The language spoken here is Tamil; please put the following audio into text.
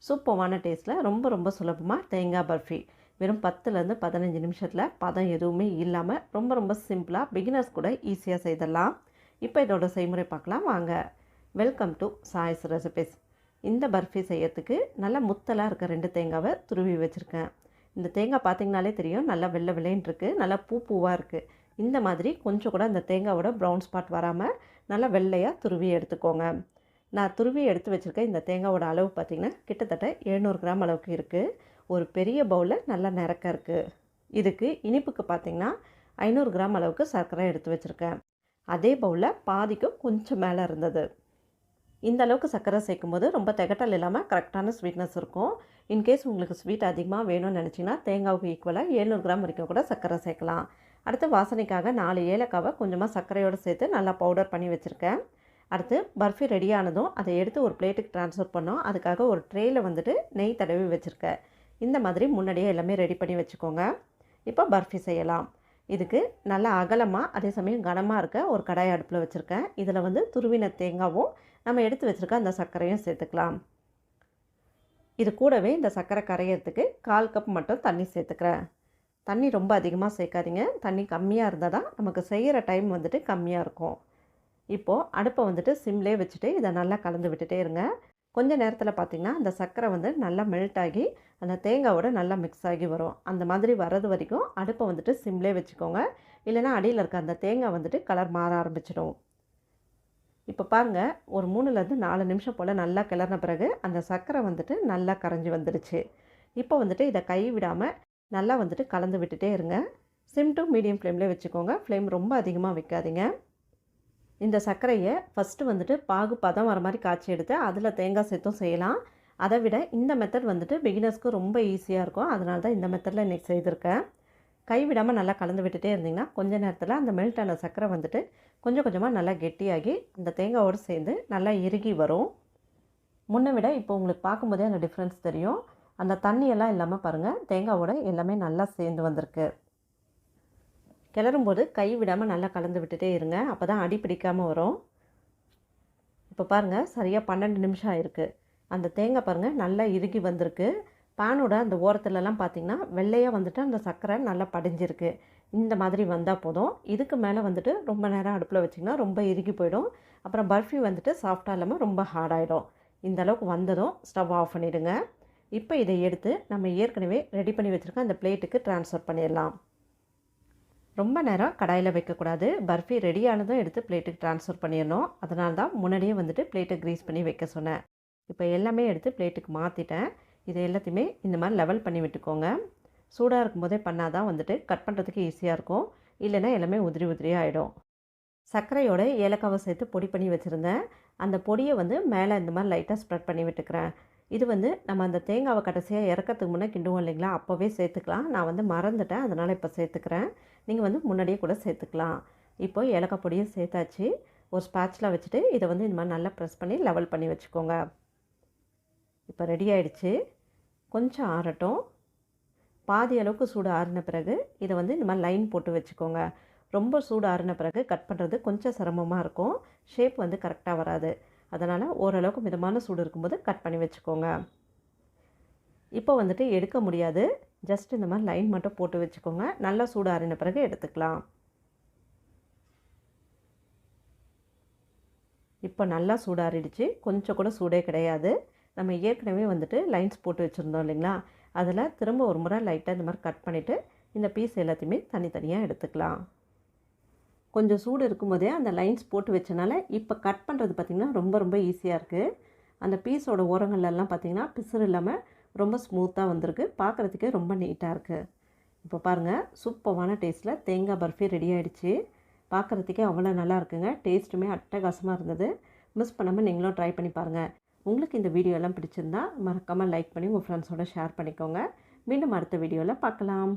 சூப்பரான டேஸ்ட்டில் ரொம்ப ரொம்ப சுலபமாக தேங்காய் பர்ஃபி வெறும் 10லேருந்து 15 நிமிஷத்தில் பதம் எதுவுமே இல்லாமல் ரொம்ப ரொம்ப சிம்பிளாக பிகினர்ஸ் கூட ஈஸியாக செய்திடலாம். இப்போ இதோட செய்முறை பார்க்கலாம் வாங்க. Welcome to choice recipes. இந்த பர்ஃபி செய்யறதுக்கு நல்லா முத்தலாக இருக்க 2 தேங்காவை துருவி வச்சுருக்கேன். இந்த தேங்காய் பார்த்திங்கனாலே தெரியும், நல்லா வெள்ளை வெள்ளைன்னு இருக்குது, நல்லா பூவாக இருக்குது. இந்த மாதிரி கொஞ்சம் கூட அந்த தேங்காவோட ப்ரௌன் ஸ்பாட் வராமல் நல்லா வெள்ளையாக துருவி எடுத்துக்கோங்க. நான் துருவி எடுத்து வச்சுருக்கேன். இந்த தேங்காவோட அளவு பார்த்திங்கன்னா கிட்டத்தட்ட 700 கிராம் அளவுக்கு இருக்குது. ஒரு பெரிய பவுலில் நல்லா நிறக்க இருக்குது. இதுக்கு இனிப்புக்கு பார்த்திங்கன்னா 500 கிராம் அளவுக்கு சர்க்கரை எடுத்து வச்சுருக்கேன். அதே பவுலில் பாதிக்கும் கொஞ்சம் மேலே இருந்தது. இந்த அளவுக்கு சர்க்கரை சேர்க்கும்போது ரொம்ப திகட்டல் இல்லாமல் கரெக்டான ஸ்வீட்னஸ் இருக்கும். இன்கேஸ் உங்களுக்கு ஸ்வீட் அதிகமாக வேணும்னு நினச்சிங்கன்னா தேங்காவுக்கு ஈக்குவலாக 700 கிராம் வரைக்கும் கூட சர்க்கரை சேர்க்கலாம். அடுத்து வாசனைக்காக 4 ஏலக்காவை கொஞ்சமாக சர்க்கரையோடு சேர்த்து நல்லா பவுடர் பண்ணி வச்சுருக்கேன். அடுத்து பர்ஃபி ரெடியானதும் அதை எடுத்து ஒரு பிளேட்டுக்கு ட்ரான்ஸ்ஃபர் பண்ணோம். அதுக்காக ஒரு ட்ரேயில் நெய் தடவி வச்சுருக்கேன். இந்த மாதிரி முன்னாடியே எல்லாமே ரெடி பண்ணி வச்சுக்கோங்க. இப்போ பர்ஃபி செய்யலாம். இதுக்கு நல்லா அகலமாக அதே சமயம் கனமாக இருக்க ஒரு கடாய் அடுப்பில் வச்சுருக்கேன். இதில் துருவின தேங்காவும் நம்ம எடுத்து வச்சுருக்க அந்த சர்க்கரையும் சேர்த்துக்கலாம். இது கூடவே இந்த சர்க்கரை கரையிறதுக்கு 1/4 கப் மட்டும் தண்ணி சேர்த்துக்கிறேன். தண்ணி ரொம்ப அதிகமாக சேர்க்காதீங்க. தண்ணி கம்மியாக இருந்தால் தான் நமக்கு செய்கிற டைம் கம்மியாக இருக்கும். இப்போது அடுப்பை சிம்லே வச்சுட்டு இதை நல்லா கலந்து விட்டுட்டே இருங்க. கொஞ்சம் நேரத்தில் பார்த்திங்கன்னா அந்த சர்க்கரை நல்லா மெல்ட் ஆகி அந்த தேங்காவோட நல்லா மிக்ஸ் ஆகி வரும். அந்த மாதிரி வர்றது வரைக்கும் அடுப்பை சிம்லே வச்சுக்கோங்க. இல்லைனா அடியில் இருக்க அந்த தேங்காய் கலர் மாற ஆரம்பிச்சிடும். இப்போ பாருங்கள், ஒரு 3லேருந்து 4 நிமிஷம் போல் நல்லா கிளறின பிறகு அந்த சர்க்கரை நல்லா கரைஞ்சி வந்துடுச்சு. இப்போ இதை கை விடாமல் நல்லா கலந்து விட்டுட்டே இருங்க. சிம் டு மீடியம் ஃப்ளேம்லேயே வச்சுக்கோங்க. ஃப்ளேம் ரொம்ப அதிகமாக வைக்காதீங்க. இந்த சர்க்கரையை ஃபஸ்ட்டு பாகு பதம் வர மாதிரி காய்ச்சி எடுத்து அதில் தேங்காய் சேர்த்தும் செய்யலாம். அதை விட இந்த மெத்தட் பிகினர்ஸ்க்கு ரொம்ப ஈஸியாக இருக்கும். அதனால தான் இந்த மெத்தடில் இன்றைக்கி செய்திருக்கேன். கை விடாமல் நல்லா கலந்து விட்டுட்டே இருந்திங்கன்னா கொஞ்சம் நேரத்தில் அந்த மெல்ட்டான சர்க்கரை கொஞ்சம் கொஞ்சமாக நல்லா கெட்டியாகி அந்த தேங்காயோடு சேர்ந்து நல்லா இறுகி வரும். முன்னை விட இப்போ உங்களுக்கு பார்க்கும்போதே அந்த டிஃப்ரென்ஸ் தெரியும். அந்த தண்ணியெல்லாம் இல்லாமல் பாருங்கள், தேங்காவோட எல்லாமே நல்லா சேர்ந்து வந்திருக்கு. கிளறும்போது கை விடாமல் நல்லா கலந்து விட்டுட்டே இருங்க. அப்போ தான் அடி பிடிக்காமல் வரும். இப்போ பாருங்கள், சரியாக 12 நிமிஷம் ஆயிருக்கு. அந்த தேங்காய் பாருங்கள் நல்லா இறுகி வந்திருக்கு. பேனோட அந்த ஓரத்துலலாம் பார்த்திங்கன்னா வெள்ளையாக அந்த சர்க்கரை நல்லா படிஞ்சிருக்கு. இந்த மாதிரி வந்தால் போதும். இதுக்கு மேலே ரொம்ப நேரம் அடுப்பில் வச்சிங்கன்னா ரொம்ப இறுகி போயிடும். அப்புறம் பர்ஃபி சாஃப்டாக இல்லாமல் ரொம்ப ஹார்டாகிடும். இந்த அளவுக்கு வந்ததும் ஸ்டவ் ஆஃப் பண்ணிவிடுங்க. இப்போ இதை எடுத்து நம்ம ஏற்கனவே ரெடி பண்ணி வச்சுருக்க அந்த பிளேட்டுக்கு ட்ரான்ஸ்ஃபர் பண்ணிடலாம். ரொம்ப நேரம் கடாயில் வைக்கக்கூடாது. பர்ஃபி ரெடியானதும் எடுத்து பிளேட்டுக்கு ட்ரான்ஸ்ஃபர் பண்ணிடணும். அதனால தான் முன்னாடியே பிளேட்டை க்ரீஸ் பண்ணி வைக்க சொன்னேன். இப்போ எல்லாமே எடுத்து பிளேட்டுக்கு மாற்றிட்டேன். இதை எல்லாத்தையுமே இந்த மாதிரி லெவல் பண்ணி விட்டுக்கோங்க. சூடாக இருக்கும்போதே பண்ணால் தான் கட் பண்ணுறதுக்கு ஈஸியாக இருக்கும். இல்லைன்னா எல்லாமே உதிரி உதிரியாக ஆகிடும். சர்க்கரையோட ஏலக்காவை சேர்த்து பொடி பண்ணி வச்சுருந்தேன். அந்த பொடியை மேலே இந்த மாதிரி லைட்டாக ஸ்ப்ரெட் பண்ணி விட்டுக்கிறேன். இது நம்ம அந்த தேங்காவை கடைசியாக இறக்கிறதுக்கு முன்னே கிண்டுவோம் இல்லைங்களா, அப்போவே சேர்த்துக்கலாம். நான் மறந்துட்டேன், அதனால் இப்போ சேர்த்துக்கிறேன். நீங்கள் முன்னாடியே கூட சேர்த்துக்கலாம். இப்போ ஏலக்காய் பொடியை சேர்த்தாச்சு. ஒரு ஸ்பேட்சில் வச்சுட்டு இதை இந்த மாதிரி நல்லா ப்ரெஸ் பண்ணி லெவல் பண்ணி வச்சுக்கோங்க. இப்போ ரெடி ஆகிடுச்சு. கொஞ்சம் ஆறட்டும். பாதி அளவுக்கு சூடு ஆறின பிறகு இதை இந்த மாதிரி லைன் போட்டு வச்சுக்கோங்க. ரொம்ப சூடு ஆறின பிறகு கட் பண்ணுறது கொஞ்சம் சிரமமாக இருக்கும். ஷேப் கரெக்டாக வராது. அதனால் ஓரளவுக்கு மிதமான சூடு இருக்கும்போது கட் பண்ணி வச்சுக்கோங்க. இப்போ எடுக்க முடியாது. ஜஸ்ட் இந்த மாதிரி லைன் மட்டும் போட்டு வச்சுக்கோங்க. நல்லா சூடு ஆறின பிறகு எடுத்துக்கலாம். இப்போ நல்லா சூடாறிடுச்சு. கொஞ்சம் கூட சூடே கிடையாது. நம்ம ஏற்கனவே லைன்ஸ் போட்டு வச்சுருந்தோம் இல்லைங்களா, அதில் திரும்ப ஒரு முறை லைட்டாக இந்த மாதிரி கட் பண்ணிவிட்டு இந்த பீஸ் எல்லாத்தையுமே தனித்தனியாக எடுத்துக்கலாம். கொஞ்சம் சூடு இருக்கும்போதே அந்த லைன்ஸ் போட்டு வச்சனால இப்போ கட் பண்ணுறது பார்த்திங்கன்னா ரொம்ப ரொம்ப ஈஸியாக இருக்குது. அந்த பீஸோட ஓரங்கள்லாம் பார்த்திங்கன்னா பிசுறு இல்லாமல் ரொம்ப ஸ்மூத்தாக வந்திருக்கு. பார்க்குறதுக்கே ரொம்ப நீட்டாக இருக்குது. இப்போ பாருங்கள், சூப்பரான டேஸ்ட்டில் தேங்காய் பர்ஃபி ரெடி ஆகிடுச்சு. பார்க்குறதுக்கே அவ்வளோ நல்லா இருக்குங்க. டேஸ்ட்டுமே அட்டகாசமாக இருந்தது. மிஸ் பண்ணாமல் நீங்களும் ட்ரை பண்ணி பாருங்கள். உங்களுக்கு இந்த வீடியோ எல்லாம் பிடிச்சிருந்தா மறக்காமல் லைக் பண்ணி உங்கள் ஃப்ரெண்ட்ஸோட ஷேர் பண்ணிக்கோங்க. மீண்டும் அடுத்த வீடியோவில் பார்க்கலாம்.